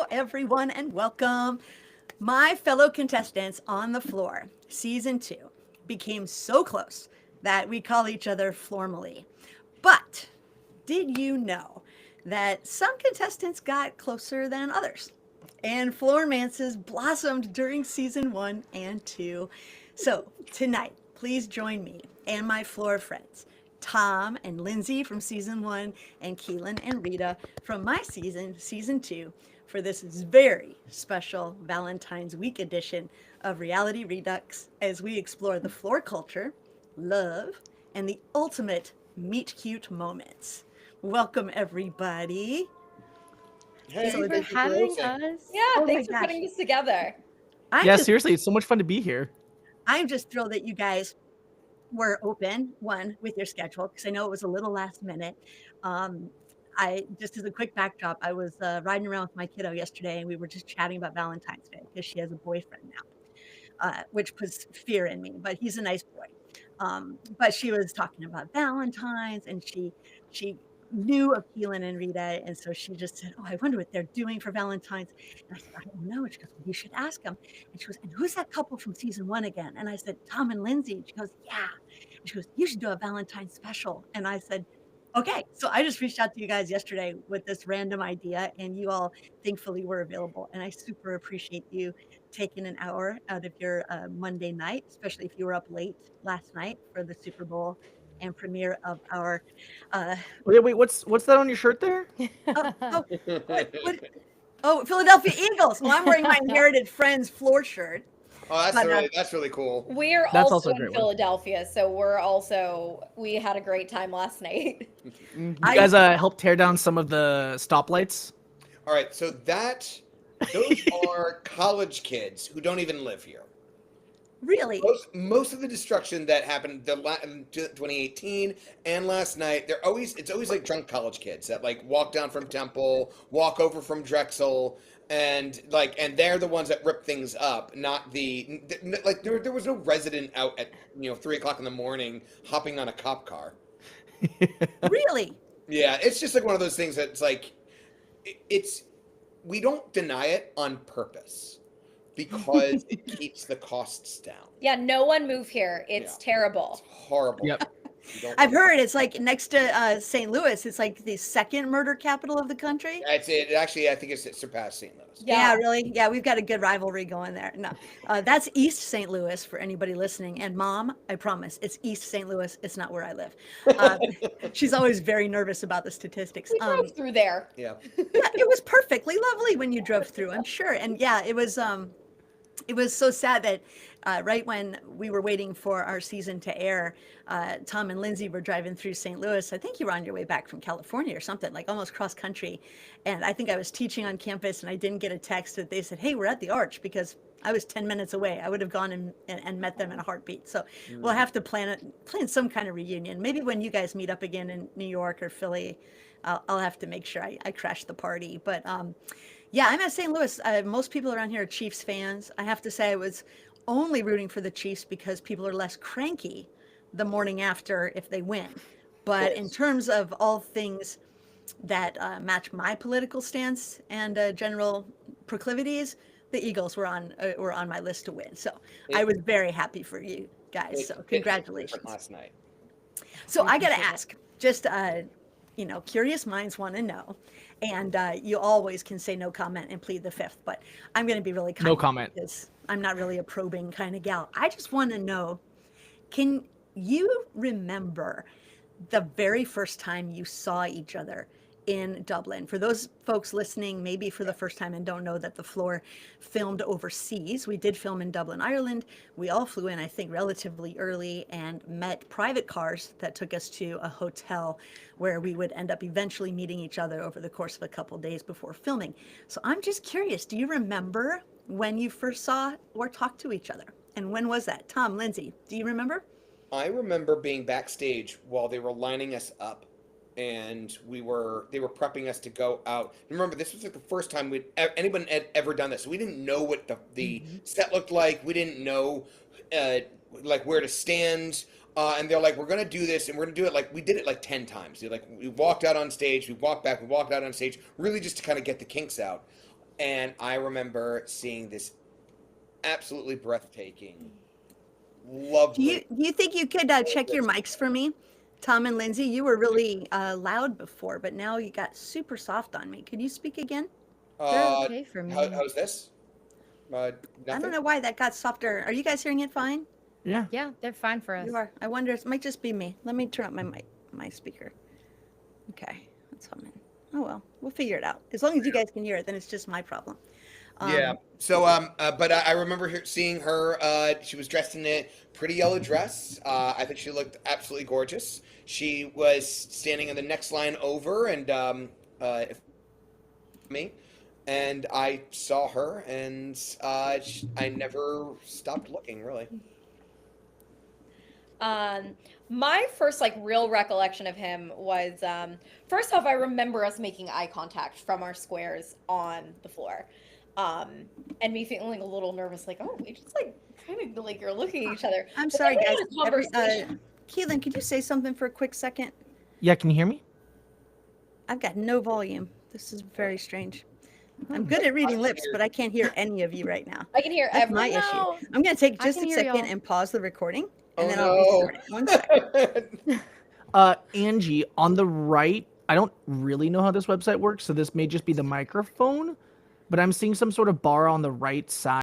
everyone, and welcome. My fellow contestants on the floor, season two, became so close that we call each other Flormally. But did you know that some contestants got closer than others? And Flormances blossomed during season one and two. So tonight, please join me and my floor friends, Tom and Lindsay from season one, and Keelan and Rita from my season, season two, for this very special Valentine's Week edition of Reality Redux as we explore the floor culture, love, and the ultimate meet cute moments. Welcome, everybody. Hey, So, thank For you for having hosting. us. Yeah, oh my thanks for gosh, putting this together. I'm Yeah, just seriously, it's so much fun to be here. I'm just thrilled that you guys were open, one, with your schedule, because I know it was a little last minute. Um, I just as a quick backdrop, I was riding around with my kiddo yesterday, and we were just chatting about Valentine's Day because she has a boyfriend now, which puts fear in me. But he's a nice boy. But she was talking about Valentine's, and she knew of Keelan and Rita, and so she just said, "Oh, I wonder what they're doing for Valentine's." And I said, "I don't know." And she goes, "Well, you should ask them." And she goes, "And who's that couple from season one again?" And I said, "Tom and Lindsay." And she goes, "Yeah." And she goes, "You should do a Valentine's special." And I said, "Okay." So I just reached out to you guys yesterday with this random idea, and you all thankfully were available. And I super appreciate you taking an hour out of your Monday night, especially if you were up late last night for the Super Bowl and premiere of our. Uh, Wait, what's that on your shirt there? oh, oh, what? Oh, Philadelphia Eagles. Well, I'm wearing my Inherited Friends floor shirt. Oh, But that's really cool. We're That's also also a in great one. Philadelphia, so we had a great time last night. You I guys helped tear down some of the stoplights. All right, so those are college kids who don't even live here. really, Most of the destruction that happened in 2018 and last night, it's always like drunk college kids that like walk down from Temple, walk over from Drexel, and they're the ones that rip things up, not like there was no resident out at 3 o'clock in the morning hopping on a cop car. really. Yeah, it's just like one of those things that's like it's we don't deny it on purpose because it keeps the costs down. Yeah, no one move here. It's Yeah. terrible. It's horrible. Yep. You don't I've want heard it's like next to St. Louis. It's like the second murder capital of the country. That's it. Actually, I think it surpassed St. Louis. Yeah, really. Yeah, we've got a good rivalry going there. No, that's East St. Louis for anybody listening. And Mom, I promise, it's East St. Louis. It's not where I live. Uh, she's always very nervous about the statistics. We drove through there. Yeah. Yeah, it was perfectly lovely when you drove through, I'm sure. And yeah, it was so sad that right when we were waiting for our season to air, Tom and Lindsay were driving through St. Louis. I think you were on your way back from California or something, like almost cross country. And I think I was teaching on campus, and I didn't get a text that they said, "Hey, we're at the Arch," because I was 10 minutes away. I would have gone and met them in a heartbeat. So we'll have to plan some kind of reunion. Maybe when you guys meet up again in New York or Philly, I'll have to make sure I crash the party. But yeah, I'm at St. Louis. Most people around here are Chiefs fans. I have to say, I was only rooting for the Chiefs because people are less cranky the morning after if they win. But in terms of all things that match my political stance and general proclivities, the Eagles were on my list to win. So I was very happy for you guys. So congratulations. Last night. So I got to ask, just curious minds want to know, and you always can say no comment and plead the fifth, but I'm going to be really kind. No comment. Because I'm not really a probing kind of gal. I just want to know, can you remember the very first time you saw each other in Dublin? For those folks listening, maybe for the first time and don't know that the floor filmed overseas, we did film in Dublin, Ireland. We all flew in, I think, relatively early and met private cars that took us to a hotel where we would end up eventually meeting each other over the course of a couple days before filming. So I'm just curious, do you remember when you first saw or talked to each other? And when was that? Tom, Lindsay, do you remember? I remember being backstage while they were lining us up, and they were prepping us to go out. Remember, this was like the first time anyone had ever done this. So we didn't know what the set looked like. We didn't know like where to stand. And they're like, "We're gonna do this, and we're gonna do it like we did it like 10 times." They're like, we walked out on stage, we walked back, we walked out on stage, really just to kind of get the kinks out. And I remember seeing this absolutely breathtaking, lovely. Do you think you could check your mics for me? Tom and Lindsay, you were really loud before, but now you got super soft on me. Could you speak again? They're okay for me. How's this? I Nothing? don't know why that got softer. Are you guys hearing it fine? Yeah. Yeah, they're fine for us. You are. I wonder, it might just be me. Let me turn up my speaker. Okay, that's humming. Oh well, we'll figure it out. As long as you guys can hear it, then it's just my problem. Yeah. So, but I remember seeing her. She was dressed in a pretty yellow dress. I think she looked absolutely gorgeous. She was standing in the next line over, and me, and I saw her, and I never stopped looking. Really. My first like real recollection of him was first off, I remember us making eye contact from our squares on the floor. And me feeling a little nervous, like, oh, we just like kind of like are looking at each other. I'm But sorry, then we guys. had a conversation. Keelan, could you say something for a quick second? Yeah, can you hear me? I've got no volume. This is very strange. I'm good at reading lips, but I can't hear any of you right now. I can hear That's every my no. issue. I'm going to take I just can a hear second y'all. and pause the recording, and Oh, then I'll no. restart it. 1 second. Angie, on the right, I don't really know how this website works, so this may just be the microphone, but I'm seeing some sort of bar on the right side.